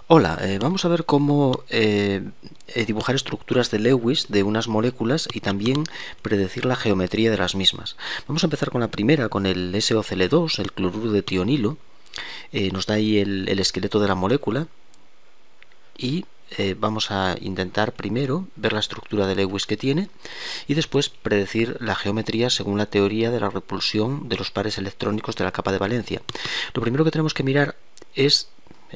Hola, vamos a ver cómo dibujar estructuras de Lewis de unas moléculas y también predecir la geometría de las mismas. Vamos a empezar con la primera, con el SOCl2, el cloruro de tionilo. Nos da ahí el esqueleto de la molécula y vamos a intentar primero ver la estructura de Lewis que tiene y después predecir la geometría según la teoría de la repulsión de los pares electrónicos de la capa de valencia. Lo primero que tenemos que mirar es...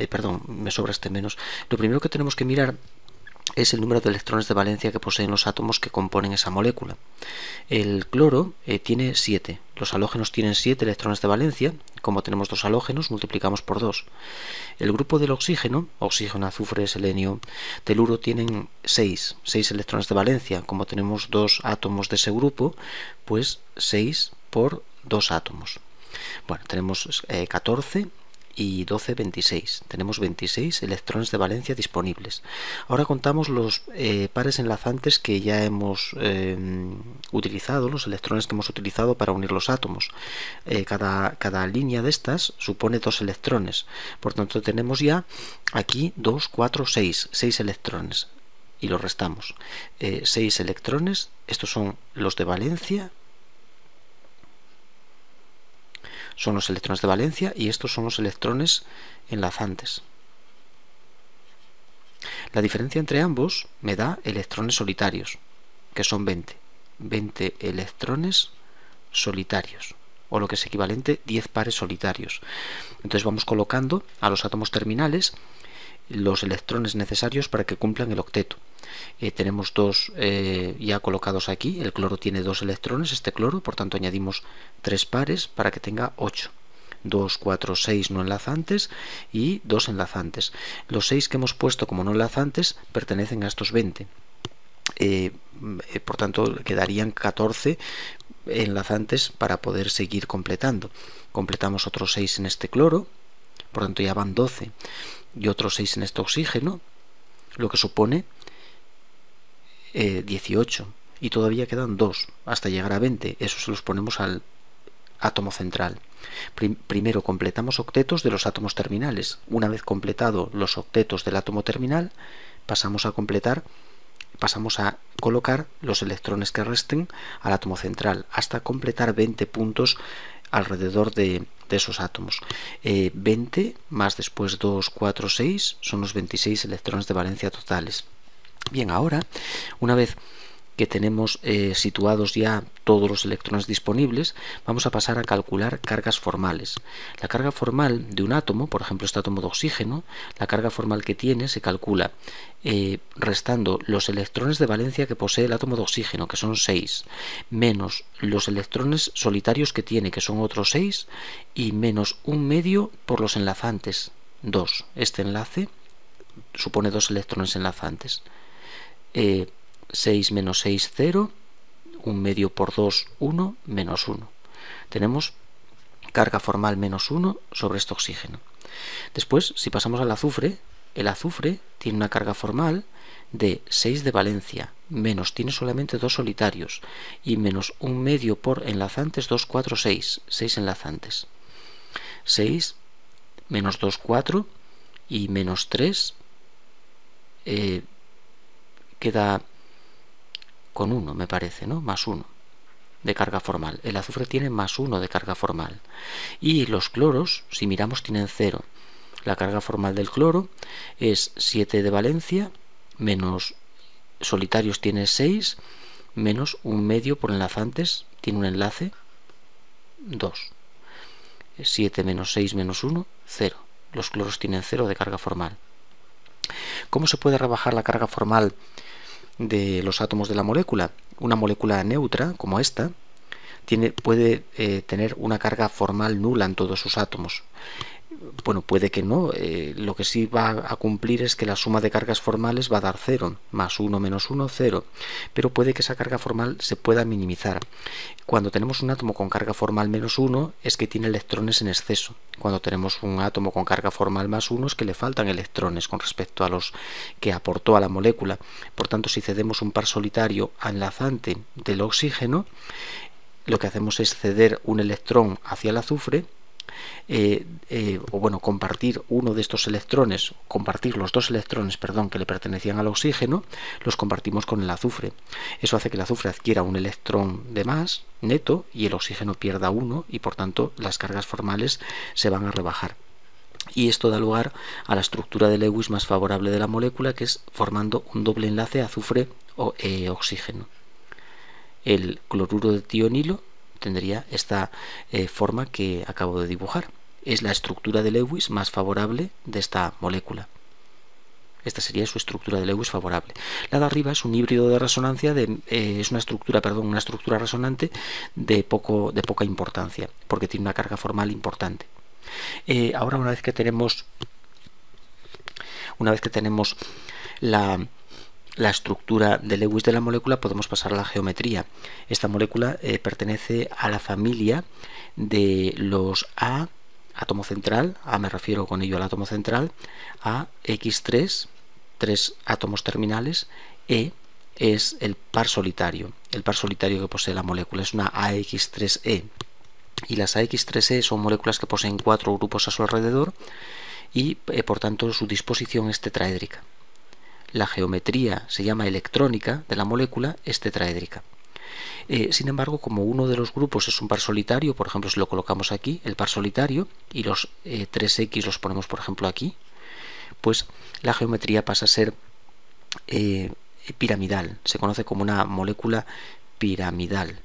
perdón, me sobra este menos. Lo primero que tenemos que mirar es el número de electrones de valencia que poseen los átomos que componen esa molécula. El cloro tiene 7. Los halógenos tienen 7 electrones de valencia. Como tenemos dos halógenos, multiplicamos por 2. El grupo del oxígeno, azufre, selenio, teluro, tienen 6 electrones de valencia. Como tenemos dos átomos de ese grupo, pues 6 por 2 átomos. Bueno, tenemos 14 y 12, 26. Tenemos 26 electrones de valencia disponibles. Ahora contamos los pares enlazantes que ya hemos utilizado, los electrones que hemos utilizado para unir los átomos. Cada línea de estas supone 2 electrones. Por tanto, tenemos ya aquí 2, 4, 6 electrones. Y los restamos. 6 electrones, estos son los de valencia. Son los electrones de valencia y estos son los electrones enlazantes. La diferencia entre ambos me da electrones solitarios, que son 20. 20 electrones solitarios, o lo que es equivalente 10 pares solitarios. Entonces vamos colocando a los átomos terminales los electrones necesarios para que cumplan el octeto. Tenemos dos ya colocados aquí. El cloro tiene 2 electrones, este cloro, por tanto añadimos 3 pares para que tenga 8. 2, 4, 6 no enlazantes y 2 enlazantes. Los 6 que hemos puesto como no enlazantes pertenecen a estos 20. Por tanto quedarían 14 enlazantes para poder seguir completando. Completamos otros 6 en este cloro, por tanto ya van 12, y otros 6 en este oxígeno, lo que supone 18, y todavía quedan 2 hasta llegar a 20. Eso se los ponemos al átomo central. Primero completamos octetos de los átomos terminales. Una vez completado los octetos del átomo terminal, pasamos a colocar los electrones que resten al átomo central hasta completar 20 puntos alrededor de esos átomos. 20 más después 2, 4, 6 son los 26 electrones de valencia totales. Bien, ahora, una vez que tenemos situados ya todos los electrones disponibles, vamos a pasar a calcular cargas formales. La carga formal de un átomo, por ejemplo este átomo de oxígeno, la carga formal que tiene se calcula restando los electrones de valencia que posee el átomo de oxígeno, que son 6, menos los electrones solitarios que tiene, que son otros 6, y menos un medio por los enlazantes, 2. Este enlace supone 2 electrones enlazantes. 6 menos 6, 0, un medio por 2, 1, menos 1. Tenemos carga formal menos 1 sobre este oxígeno. Después, si pasamos al azufre, el azufre tiene una carga formal de 6 de valencia, menos tiene solamente 2 solitarios, y menos un medio por enlazantes, 2, 4, 6, 6 enlazantes. 6 menos 2, 4, y menos 3 queda con 1, me parece, ¿no? Más 1 de carga formal. El azufre tiene más 1 de carga formal. Y los cloros, si miramos, tienen 0. La carga formal del cloro es 7 de valencia, menos solitarios tiene 6, menos un medio por enlazantes, tiene un enlace, 2. 7 menos 6 menos 1, 0. Los cloros tienen 0 de carga formal. ¿Cómo se puede rebajar la carga formal de los átomos de la molécula? Una molécula neutra, como esta, puede tener una carga formal nula en todos sus átomos. Bueno, puede que no. Lo que sí va a cumplir es que la suma de cargas formales va a dar 0, más 1 menos 1, 0. Pero puede que esa carga formal se pueda minimizar. Cuando tenemos un átomo con carga formal menos 1 es que tiene electrones en exceso. Cuando tenemos un átomo con carga formal más 1 es que le faltan electrones con respecto a los que aportó a la molécula. Por tanto, si cedemos un par solitario a enlazante del oxígeno, lo que hacemos es ceder un electrón hacia el azufre o bueno, compartir uno de estos electrones, compartir los dos electrones, perdón, que le pertenecían al oxígeno, los compartimos con el azufre. Eso hace que el azufre adquiera un electrón de más neto y el oxígeno pierda uno, y por tanto las cargas formales se van a rebajar. Y esto da lugar a la estructura de Lewis más favorable de la molécula, que es formando un doble enlace azufre-oxígeno. El cloruro de tionilo tendría esta forma que acabo de dibujar. Es la estructura de Lewis más favorable de esta molécula. Esta sería su estructura de Lewis favorable. La de arriba es un híbrido de resonancia, es una estructura resonante de poca importancia, porque tiene una carga formal importante. Ahora, una vez que tenemos la estructura de Lewis de la molécula, podemos pasar a la geometría. Esta molécula pertenece a la familia de los A, átomo central, A me refiero con ello al átomo central, A, X3, 3 átomos terminales, E es el par solitario que posee la molécula, es una AX3E. Y las AX3E son moléculas que poseen 4 grupos a su alrededor y por tanto su disposición es tetraédrica. La geometría se llama electrónica de la molécula, es tetraédrica. Sin embargo, como uno de los grupos es un par solitario, por ejemplo si lo colocamos aquí, el par solitario, y los 3X los ponemos por ejemplo aquí, pues la geometría pasa a ser piramidal, se conoce como una molécula piramidal.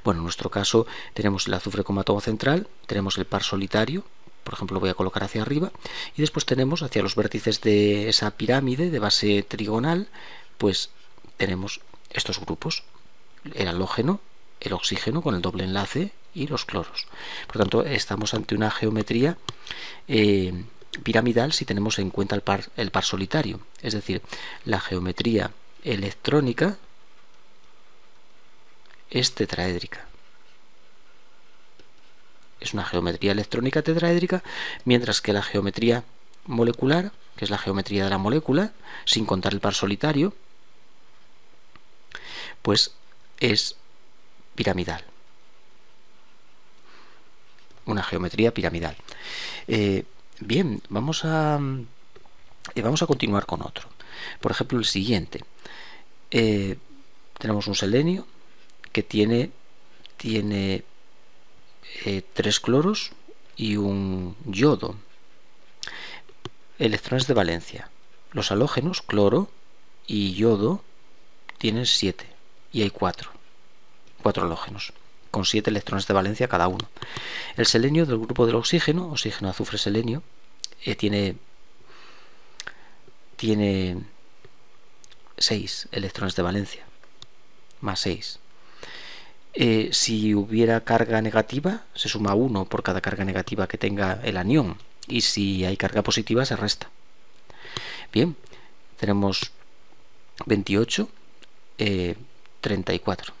Bueno, en nuestro caso tenemos el azufre como átomo central, tenemos el par solitario, por ejemplo lo voy a colocar hacia arriba, y después tenemos hacia los vértices de esa pirámide de base trigonal, pues tenemos estos grupos, el halógeno, el oxígeno con el doble enlace y los cloros. Por tanto, estamos ante una geometría piramidal si tenemos en cuenta el par solitario, es decir, la geometría electrónica es tetraédrica. Es una geometría electrónica tetraédrica, mientras que la geometría molecular, que es la geometría de la molécula, sin contar el par solitario, pues es piramidal. Una geometría piramidal. Bien, vamos a continuar con otro. Por ejemplo, el siguiente. Tenemos un selenio que tiene 3 cloros y un yodo. Electrones de valencia. Los halógenos, cloro y yodo, tienen 7 y hay 4 halógenos con 7 electrones de valencia cada uno. El selenio del grupo del oxígeno, oxígeno, azufre, selenio, tiene 6 electrones de valencia, más 6. Si hubiera carga negativa, se suma 1 por cada carga negativa que tenga el anión, y si hay carga positiva, se resta. Bien, tenemos 28, 34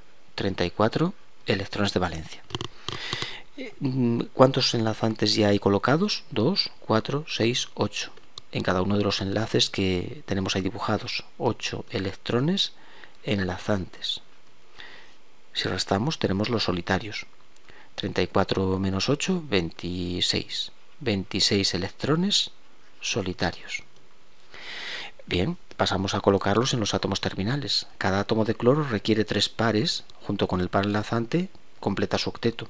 electrones de valencia. ¿Cuántos enlazantes ya hay colocados? 2, 4, 6, 8. En cada uno de los enlaces que tenemos ahí dibujados, 8 electrones enlazantes. Si restamos, tenemos los solitarios. 34 menos 8, 26. 26 electrones solitarios. Bien, pasamos a colocarlos en los átomos terminales. Cada átomo de cloro requiere 3 pares, junto con el par enlazante, completa su octeto.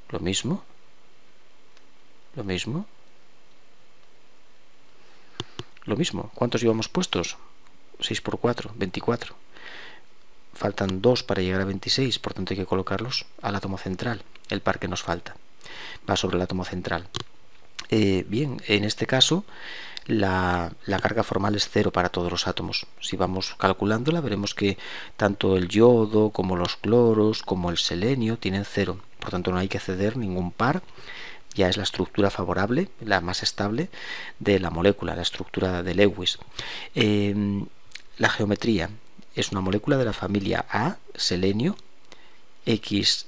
Lo mismo. ¿Cuántos llevamos puestos? 6 por 4, 24. Faltan 2 para llegar a 26, por tanto hay que colocarlos al átomo central. El par que nos falta va sobre el átomo central. Bien, en este caso la carga formal es 0 para todos los átomos. Si vamos calculándola, veremos que tanto el yodo como los cloros como el selenio tienen 0. Por tanto, no hay que ceder ningún par. Ya es la estructura favorable, la más estable de la molécula, la estructura de Lewis. La geometría es una molécula de la familia A, selenio, X4,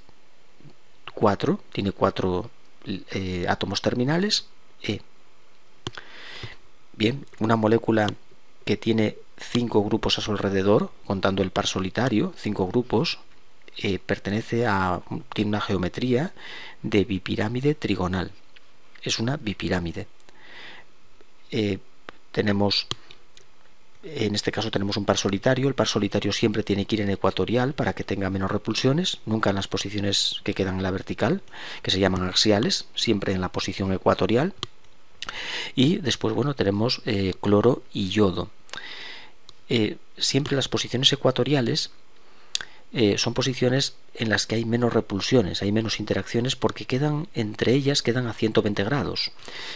tiene 4 átomos terminales, E. Bien, una molécula que tiene 5 grupos a su alrededor, contando el par solitario, 5 grupos, tiene una geometría de bipirámide trigonal. Es una bipirámide. En este caso tenemos un par solitario. El par solitario siempre tiene que ir en ecuatorial para que tenga menos repulsiones, nunca en las posiciones que quedan en la vertical, que se llaman axiales, siempre en la posición ecuatorial. Y después, bueno, tenemos cloro y yodo. Siempre las posiciones ecuatoriales son posiciones en las que hay menos repulsiones, hay menos interacciones, porque entre ellas quedan a 120 grados.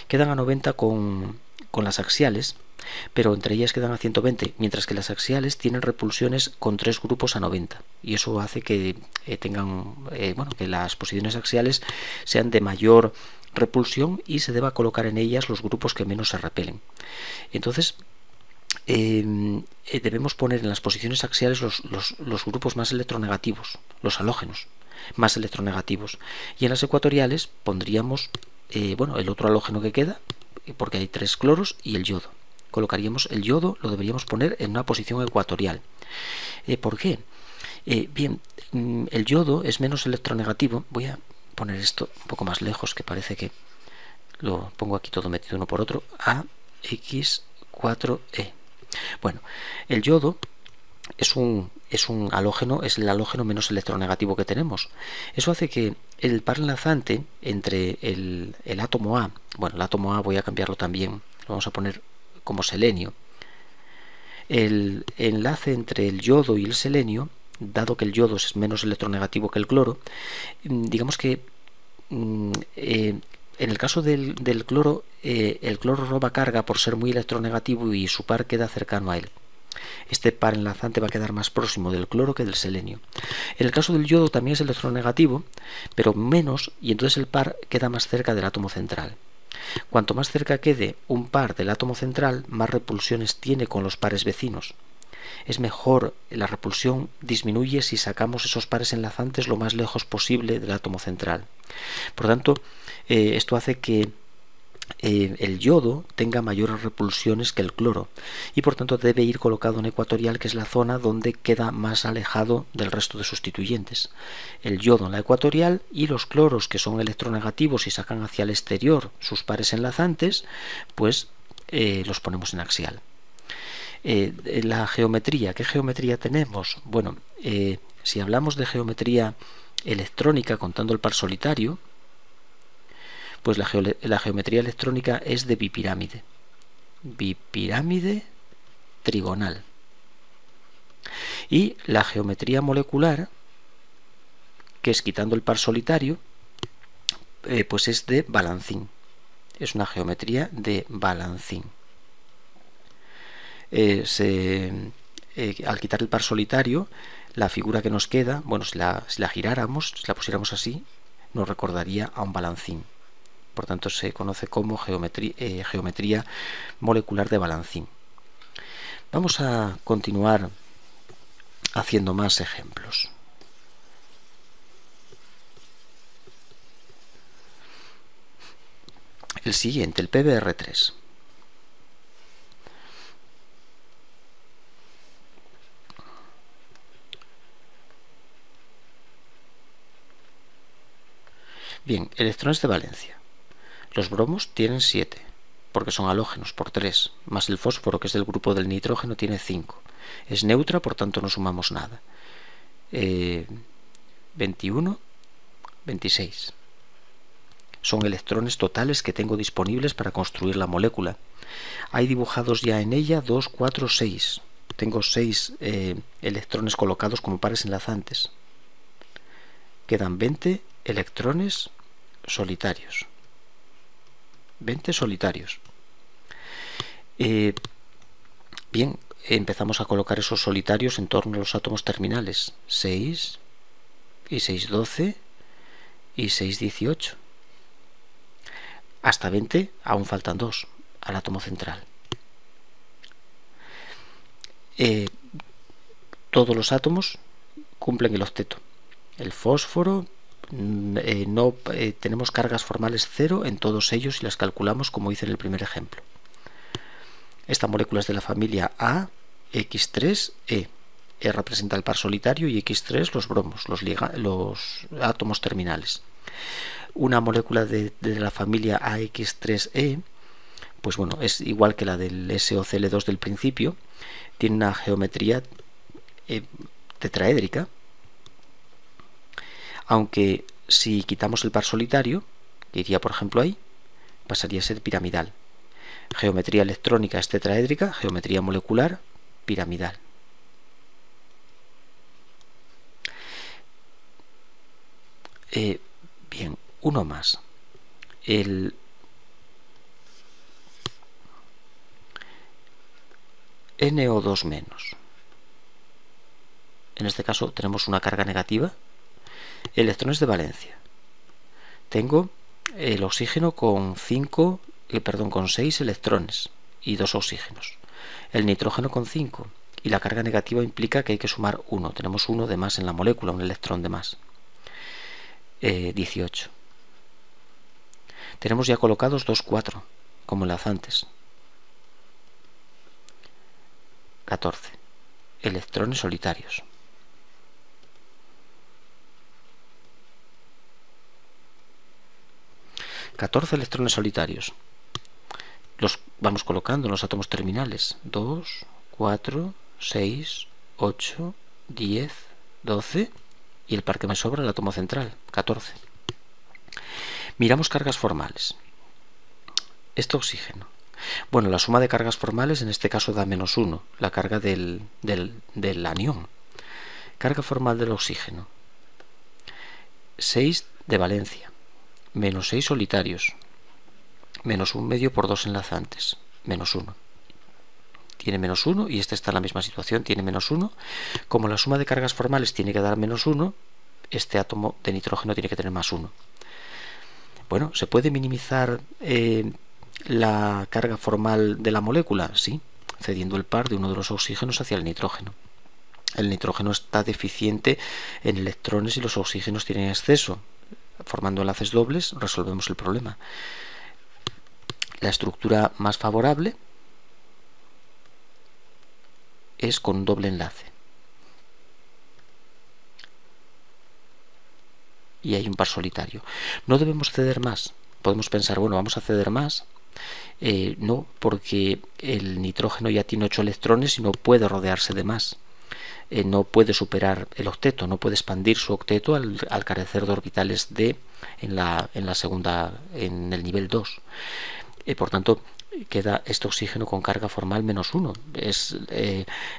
Quedan a 90 con las axiales, pero entre ellas quedan a 120, mientras que las axiales tienen repulsiones con 3 grupos a 90, y eso hace que que las posiciones axiales sean de mayor repulsión y se deba colocar en ellas los grupos que menos se repelen. Entonces debemos poner en las posiciones axiales los grupos más electronegativos, los halógenos más electronegativos, y en las ecuatoriales pondríamos el otro halógeno que queda, porque hay 3 cloros, y el yodo. Colocaríamos el yodo, lo deberíamos poner en una posición ecuatorial. ¿Por qué? Bien, el yodo es menos electronegativo. Voy a poner esto un poco más lejos, que parece que lo pongo aquí todo metido uno por otro. AX4E. Bueno, el yodo es un halógeno, es el halógeno menos electronegativo que tenemos. Eso hace que el par enlazante entre el átomo A, el átomo A voy a cambiarlo también, lo vamos a poner como selenio. El enlace entre el yodo y el selenio, dado que el yodo es menos electronegativo que el cloro, digamos que en el caso del cloro, el cloro roba carga por ser muy electronegativo y su par queda cercano a él. Este par enlazante va a quedar más próximo del cloro que del selenio. En el caso del yodo también es electronegativo, pero menos, y entonces el par queda más cerca del átomo central. Cuanto más cerca quede un par del átomo central, más repulsiones tiene con los pares vecinos. Es mejor, la repulsión disminuye si sacamos esos pares enlazantes lo más lejos posible del átomo central. Por tanto, esto hace que el yodo tenga mayores repulsiones que el cloro, y por tanto debe ir colocado en ecuatorial, que es la zona donde queda más alejado del resto de sustituyentes. El yodo en la ecuatorial, y los cloros, que son electronegativos y sacan hacia el exterior sus pares enlazantes, pues los ponemos en axial. La geometría, ¿qué geometría tenemos? Bueno, si hablamos de geometría electrónica contando el par solitario, pues la geometría electrónica es de bipirámide. Bipirámide trigonal. Y la geometría molecular, que es quitando el par solitario, pues es de balancín. Es una geometría de balancín. Al quitar el par solitario, la figura que nos queda, si la giráramos, si la pusiéramos así, nos recordaría a un balancín. Por tanto, se conoce como geometría molecular de balancín. Vamos a continuar haciendo más ejemplos. El siguiente, el PBr3. Bien, electrones de valencia. Los bromos tienen 7, porque son halógenos, por 3, más el fósforo, que es del grupo del nitrógeno, tiene 5. Es neutra, por tanto no sumamos nada. 21, 26. Son electrones totales que tengo disponibles para construir la molécula. Hay dibujados ya en ella 2, 4, 6. Tengo 6 electrones colocados como pares enlazantes. Quedan 20 electrones solitarios. 20 solitarios. Bien, empezamos a colocar esos solitarios en torno a los átomos terminales. 6 y 6, 12 y 6, 18. Hasta 20 aún faltan 2 al átomo central. Todos los átomos cumplen el octeto. El fósforo, tenemos cargas formales 0 en todos ellos y las calculamos como hice en el primer ejemplo. Esta molécula es de la familia A, X3E. representa el par solitario y X3 los bromos, los átomos terminales. Una molécula de la familia AX3E, pues bueno, es igual que la del SOCl2 del principio, tiene una geometría tetraédrica, aunque si quitamos el par solitario, que iría por ejemplo ahí, pasaría a ser piramidal. Geometría electrónica es tetraédrica, geometría molecular piramidal. Bien, uno más. El NO2-. En este caso tenemos una carga negativa. Electrones de valencia. Tengo el oxígeno con 6 electrones y 2 oxígenos. El nitrógeno con 5. Y la carga negativa implica que hay que sumar 1. Tenemos 1 de más en la molécula, un electrón de más. 18. Tenemos ya colocados 2, 4 como enlazantes. 14. Electrones solitarios. Electrones solitarios. Los vamos colocando en los átomos terminales. 2, 4, 6, 8, 10, 12 y el par que me sobra, el átomo central, 14. Miramos cargas formales. Este oxígeno. Bueno, la suma de cargas formales en este caso da -1, la carga del anión. Carga formal del oxígeno. 6 de valencia. -6 solitarios. -1 medio por 2 enlazantes. -1. Tiene -1 y este está en la misma situación, tiene -1. Como la suma de cargas formales tiene que dar -1, este átomo de nitrógeno tiene que tener +1. Bueno, ¿se puede minimizar la carga formal de la molécula? Sí, cediendo el par de uno de los oxígenos hacia el nitrógeno. El nitrógeno está deficiente en electrones y los oxígenos tienen exceso. Formando enlaces dobles resolvemos el problema. La estructura más favorable es con doble enlace. Y hay un par solitario. No debemos ceder más. Podemos pensar, bueno, vamos a ceder más. No, porque el nitrógeno ya tiene 8 electrones y no puede rodearse de más. No puede superar el octeto, no puede expandir su octeto al carecer de orbitales d en el nivel 2. Por tanto, queda este oxígeno con carga formal -1. Es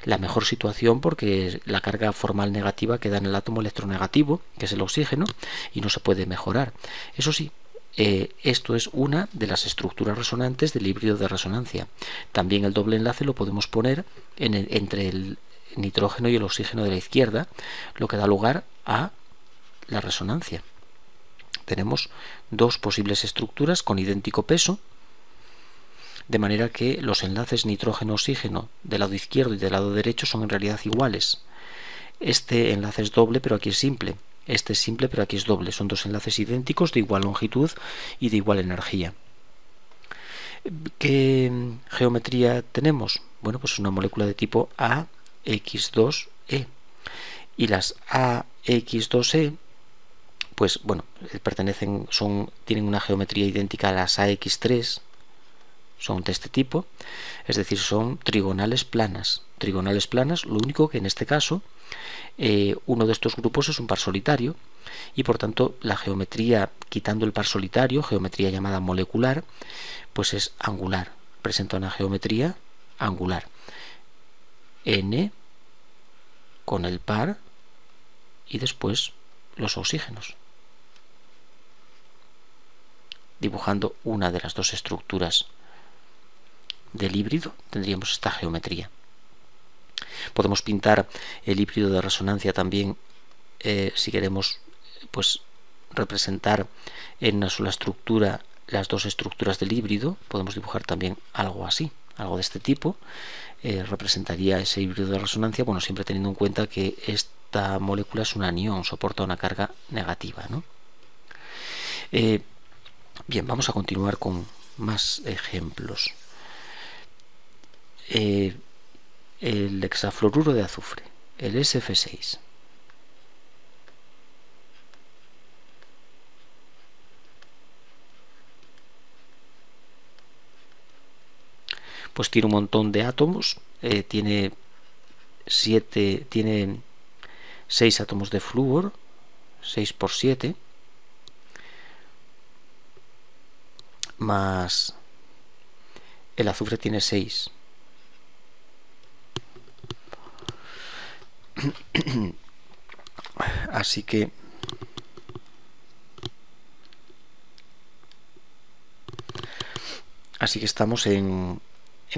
la mejor situación porque la carga formal negativa queda en el átomo electronegativo, que es el oxígeno, y no se puede mejorar. Eso sí, esto es una de las estructuras resonantes del híbrido de resonancia. También el doble enlace lo podemos poner entre el nitrógeno y el oxígeno de la izquierda, lo que da lugar a la resonancia. Tenemos dos posibles estructuras con idéntico peso, de manera que los enlaces nitrógeno-oxígeno del lado izquierdo y del lado derecho son en realidad iguales. Este enlace es doble, pero aquí es simple. Este es simple, pero aquí es doble. Son dos enlaces idénticos de igual longitud y de igual energía. ¿Qué geometría tenemos? Bueno, pues una molécula de tipo AX2E. Y las AX2E, pues bueno, tienen una geometría idéntica a las AX3, son de este tipo, es decir, son trigonales planas. Trigonales planas, lo único que en este caso uno de estos grupos es un par solitario y por tanto la geometría, quitando el par solitario, geometría llamada molecular, pues es angular, presenta una geometría angular. N con el par y después los oxígenos, dibujando una de las dos estructuras del híbrido tendríamos esta geometría. Podemos pintar el híbrido de resonancia también si queremos pues representar en una sola estructura las dos estructuras del híbrido. Podemos dibujar también algo así, algo de este tipo. Representaría ese híbrido de resonancia, bueno, siempre teniendo en cuenta que esta molécula es un anión, soporta una carga negativa, ¿no? Bien, vamos a continuar con más ejemplos. El hexafluoruro de azufre. el SF6. Pues tiene un montón de átomos, tiene 6 átomos de flúor, 6 por 7, más el azufre tiene 6. Así que estamos en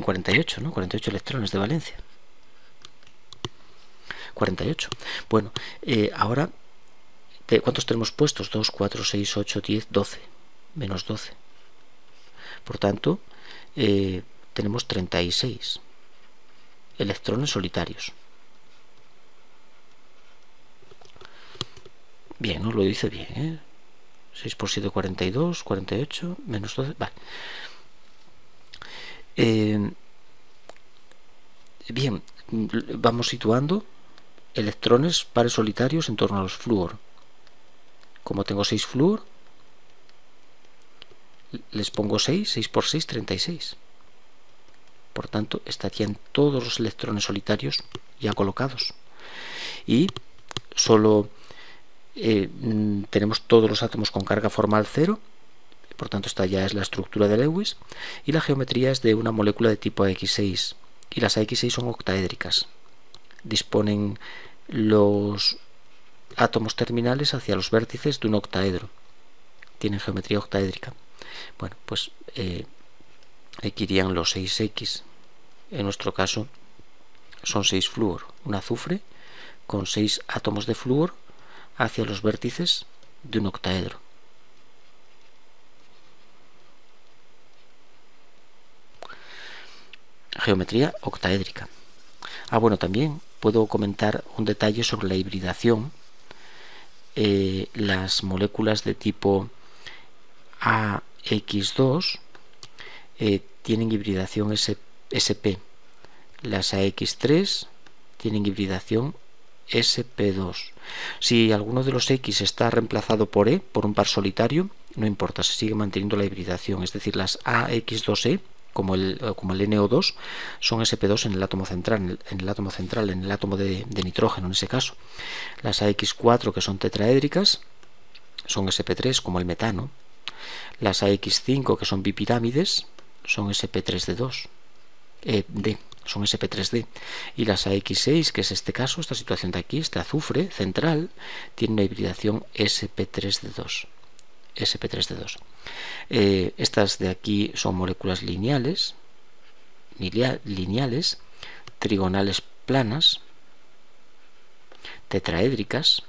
48, ¿no? 48 electrones de valencia. 48. Bueno, ahora, ¿cuántos tenemos puestos? 2, 4, 6, 8, 10, 12. Menos 12. Por tanto, tenemos 36 electrones solitarios. Bien, ¿no? Lo dice bien, ¿eh? 6 por 7, 42, 48, menos 12, vale. Bien, vamos situando electrones pares solitarios en torno a los flúor. Como tengo 6 flúor, les pongo 6 por 6, 36. Por tanto, estarían todos los electrones solitarios ya colocados. Y solo tenemos todos los átomos con carga formal 0. Por tanto, esta ya es la estructura de Lewis. Y la geometría es de una molécula de tipo AX6. Y las AX6 son octaédricas. Disponen los átomos terminales hacia los vértices de un octaedro. Tienen geometría octaédrica. Bueno, pues aquí irían los 6X. En nuestro caso son 6 flúor, un azufre con 6 átomos de flúor hacia los vértices de un octaedro. Geometría octaédrica. Bueno, también puedo comentar un detalle sobre la hibridación. Las moléculas de tipo AX2 tienen hibridación SP. Las AX3 tienen hibridación SP2. Si alguno de los X está reemplazado por E, por un par solitario, no importa, se sigue manteniendo la hibridación. Es decir, las AX2E, como el NO2, son SP2 en el átomo central, en el átomo de nitrógeno en ese caso. Las AX4, que son tetraédricas, son SP3, como el metano. Las AX5, que son bipirámides, son SP3D2. Son SP3D. Y las AX6, que es este caso, esta situación de aquí, este azufre central, tiene una hibridación SP3D2. SP3D2. Estas de aquí son moléculas lineales, trigonales planas, tetraédricas,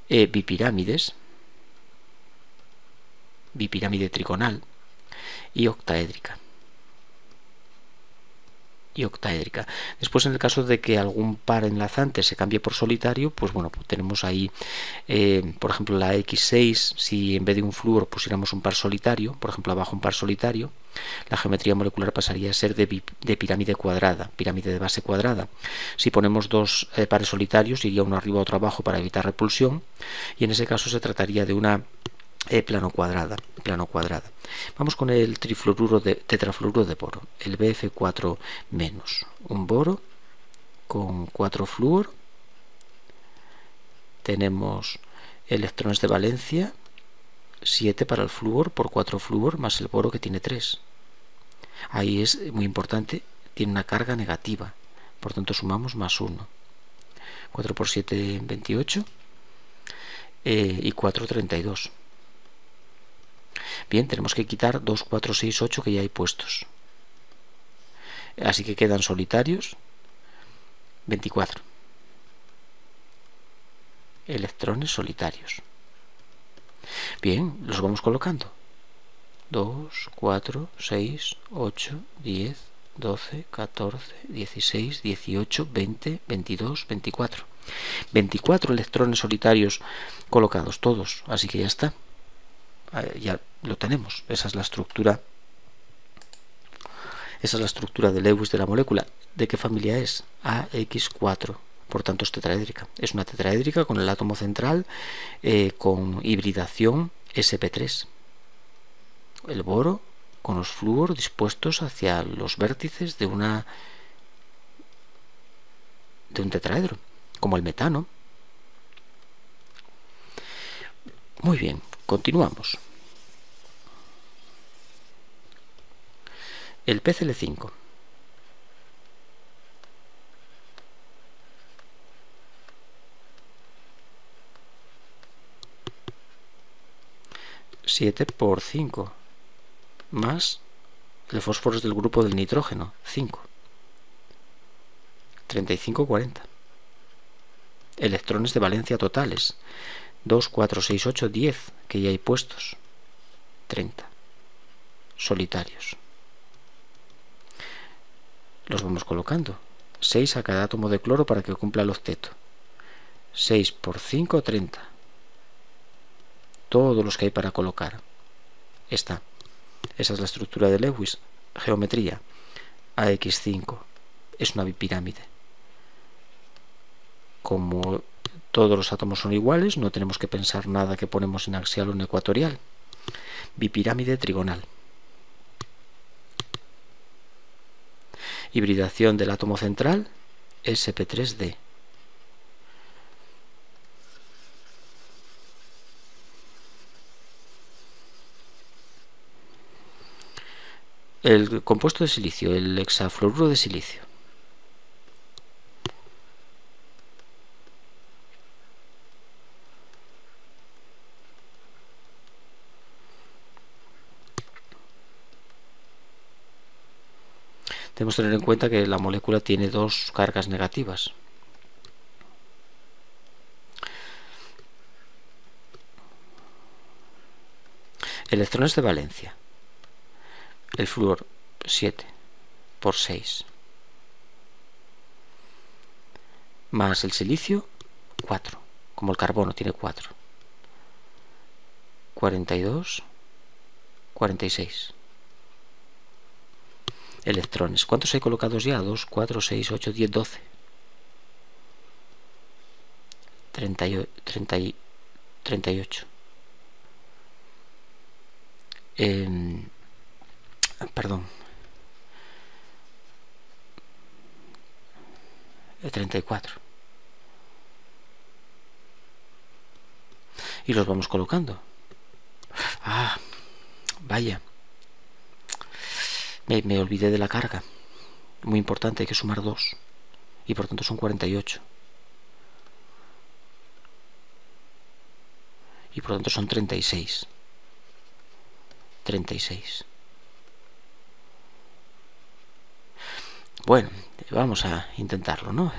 bipirámides, bipirámide trigonal y octaédrica. Después, en el caso de que algún par enlazante se cambie por solitario, pues bueno, tenemos ahí, por ejemplo, la X6, si en vez de un flúor pusiéramos un par solitario, por ejemplo, abajo un par solitario, la geometría molecular pasaría a ser de pirámide cuadrada, pirámide de base cuadrada. Si ponemos dos pares solitarios, iría uno arriba, otro abajo para evitar repulsión, y en ese caso se trataría de una plano cuadrada. Vamos con el tetrafluoruro de boro, el BF4-, un boro con 4 flúor. Tenemos electrones de valencia 7 para el flúor por 4 flúor más el boro, que tiene 3. Ahí es muy importante, tiene una carga negativa, por tanto sumamos más 1. 4 por 7, 28 y 4, 32. Bien, tenemos que quitar 2, 4, 6, 8 que ya hay puestos. Así que quedan solitarios 24 electrones solitarios. Bien, los vamos colocando. 2, 4, 6, 8, 10, 12, 14, 16, 18, 20, 22, 24. 24 electrones solitarios colocados todos, así que ya está. Ya lo tenemos, esa es la estructura Esa es la estructura de Lewis de la molécula. ¿De qué familia es? AX4. Por tanto es tetraédrica. Es una tetraédrica con el átomo central con hibridación sp3. El boro con los flúor dispuestos hacia los vértices de un tetraedro, como el metano. Muy bien, continuamos. El PCl5. Siete por 5 más el fósforo es del grupo del nitrógeno, 5. 35, 40. Electrones de valencia totales, 2, 4, 6, 8, 10, que ya hay puestos, 30. Solitarios. Los vamos colocando. 6 a cada átomo de cloro para que cumpla el octeto. 6 por 5, 30. Todos los que hay para colocar. Está. Esa es la estructura de Lewis. Geometría. AX5. Es una bipirámide. Como todos los átomos son iguales, no tenemos que pensar nada que ponemos en axial o en ecuatorial. Bipirámide trigonal. Hibridación del átomo central, sp3d. El compuesto de silicio, el hexafluoruro de silicio. Debemos tener en cuenta que la molécula tiene dos cargas negativas. Electrones de valencia. El flúor 7 por 6 más el silicio 4, como el carbono tiene 4. 42, 46. Electrones. ¿Cuántos hay colocados ya? 2, 4, 6, 8, 10, 12. 38. Perdón. 34. Y los vamos colocando. Ah, vaya. Me olvidé de la carga. Muy importante, hay que sumar 2. Y por tanto son 48. Y por tanto son 36. 36. Bueno, vamos a intentarlo, ¿no?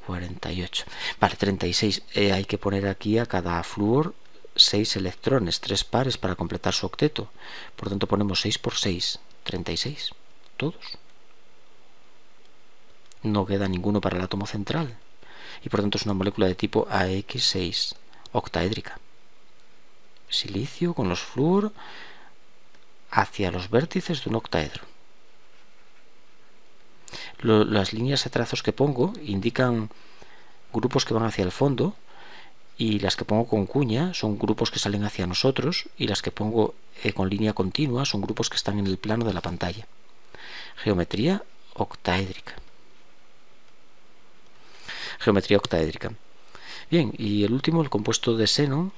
48. Vale, 36. Hay que poner aquí a cada flúor 6 electrones, 3 pares para completar su octeto. Por tanto ponemos 6 por 6, 36. Todos. No queda ninguno para el átomo central. Y por tanto es una molécula de tipo AX6, octaédrica. Silicio con los flúor hacia los vértices de un octaedro. Las líneas de trazos que pongo indican grupos que van hacia el fondo, y las que pongo con cuña son grupos que salen hacia nosotros, y las que pongo con línea continua son grupos que están en el plano de la pantalla. Geometría octaédrica. Geometría octaédrica. Bien, y el último, el compuesto de xenón,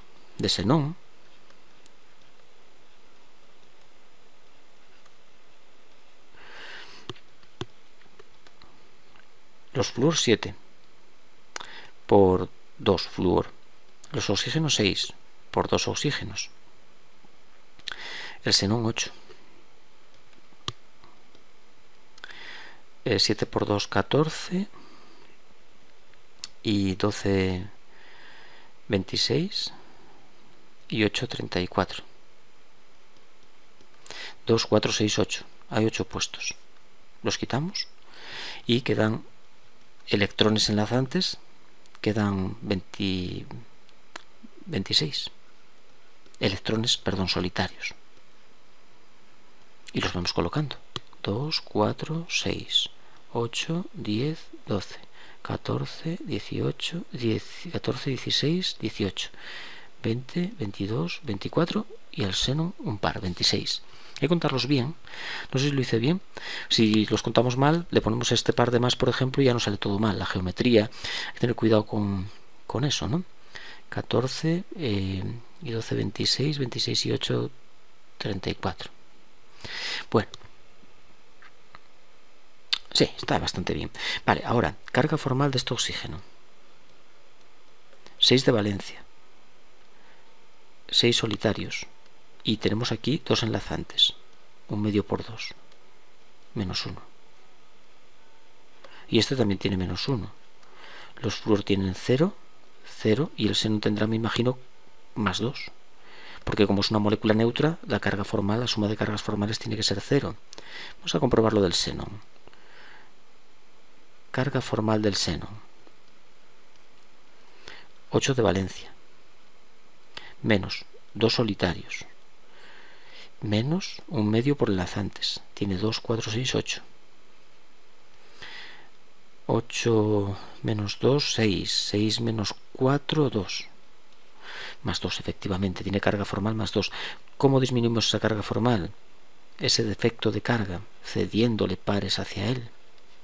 los flúor 7 por 2 flúor, los oxígenos 6 por 2 oxígenos, el xenón 8, 7 por 2, 14, y 12, 26, y 8, 34. 2, 4, 6, 8. Hay 8 puestos. Los quitamos y quedan electrones enlazantes, quedan 26 electrones, solitarios, y los vamos colocando. 2, 4, 6, 8, 10, 12, 14, 18, 14, 16, 18, 20, 22, 24 y el seno un par, 26. Hay que contarlos bien. No sé si lo hice bien. Si los contamos mal, le ponemos este par de más, por ejemplo, y ya no sale todo mal. La geometría, hay que tener cuidado con eso, ¿no? 14 y 12, 26, 26 y 8, 34. Bueno. Sí, está bastante bien. Vale, ahora, carga formal de este oxígeno. 6 de valencia. 6 solitarios. Y tenemos aquí 2 enlazantes. 1/2 por 2. -1. Y este también tiene -1. Los flúor tienen 0, 0. Y el xenón tendrá, me imagino, +2. Porque como es una molécula neutra, la carga formal, la suma de cargas formales tiene que ser 0. Vamos a comprobar lo del xenón. Carga formal del xenón. 8 de valencia. Menos 2 solitarios. Menos 1/2 por enlazantes. Tiene 2, 4, 6, 8. 8 menos 2, 6. 6 menos 4, 2. Más 2, efectivamente. Tiene carga formal más 2. ¿Cómo disminuimos esa carga formal? Ese defecto de carga, cediéndole pares hacia él.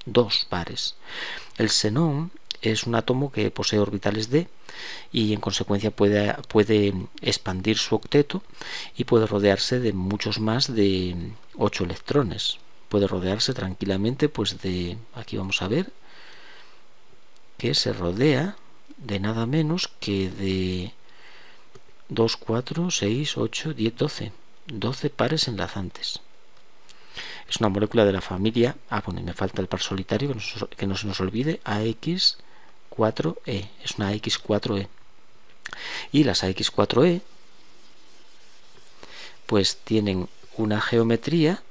2 pares. El xenón es un átomo que posee orbitales d y en consecuencia puede expandir su octeto y puede rodearse de muchos más de 8 electrones. Puede rodearse tranquilamente, pues de, aquí vamos a ver, que se rodea de nada menos que de 2, 4, 6, 8, 10, 12. 12 pares enlazantes. Es una molécula de la familia, bueno, y me falta el par solitario, que no se nos olvide, AX4E. Es una AX4E. Y las AX4E pues tienen una geometría,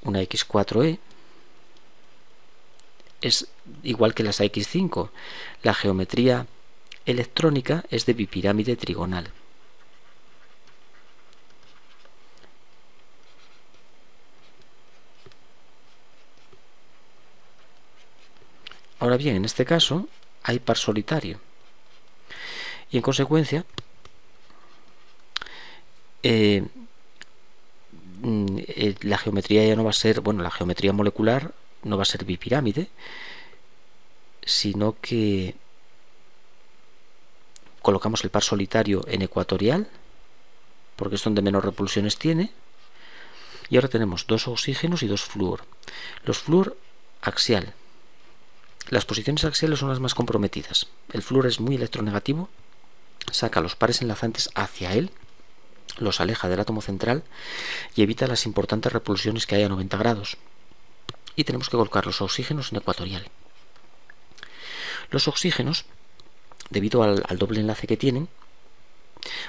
una X4E es igual que las AX5. La geometría electrónica es de bipirámide trigonal. Ahora bien, en este caso hay par solitario y en consecuencia la geometría ya no va a ser, bueno, la geometría molecular no va a ser bipirámide, sino que colocamos el par solitario en ecuatorial, porque es donde menos repulsiones tiene, y ahora tenemos 2 oxígenos y 2 flúor. Los flúor axial. Las posiciones axiales son las más comprometidas. El flúor es muy electronegativo, saca los pares enlazantes hacia él, los aleja del átomo central y evita las importantes repulsiones que hay a 90 grados. Y tenemos que colocar los oxígenos en ecuatorial. Los oxígenos, debido al doble enlace que tienen,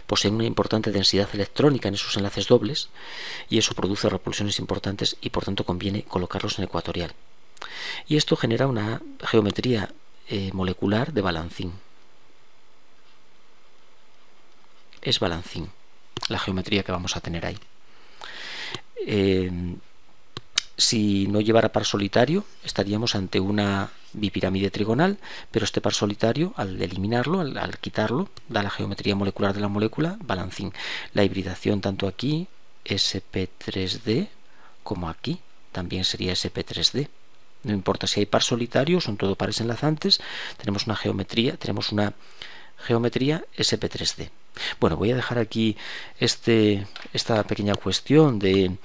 poseen una importante densidad electrónica en esos enlaces dobles y eso produce repulsiones importantes y por tanto conviene colocarlos en ecuatorial. Y esto genera una geometría molecular de balancín. Es balancín la geometría que vamos a tener ahí. Si no llevara par solitario, estaríamos ante una bipirámide trigonal, pero este par solitario, al eliminarlo, al quitarlo, da la geometría molecular de la molécula balancín. La hibridación tanto aquí, sp3d, como aquí, también sería sp3d. No importa si hay par solitario, son todo pares enlazantes, tenemos una geometría sp3d. Bueno, voy a dejar aquí esta pequeña cuestión de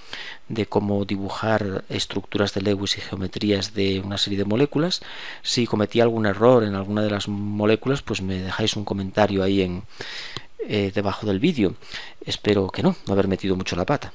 cómo dibujar estructuras de Lewis y geometrías de una serie de moléculas. Si cometí algún error en alguna de las moléculas, pues me dejáis un comentario ahí debajo del vídeo. Espero que no haber metido mucho la pata.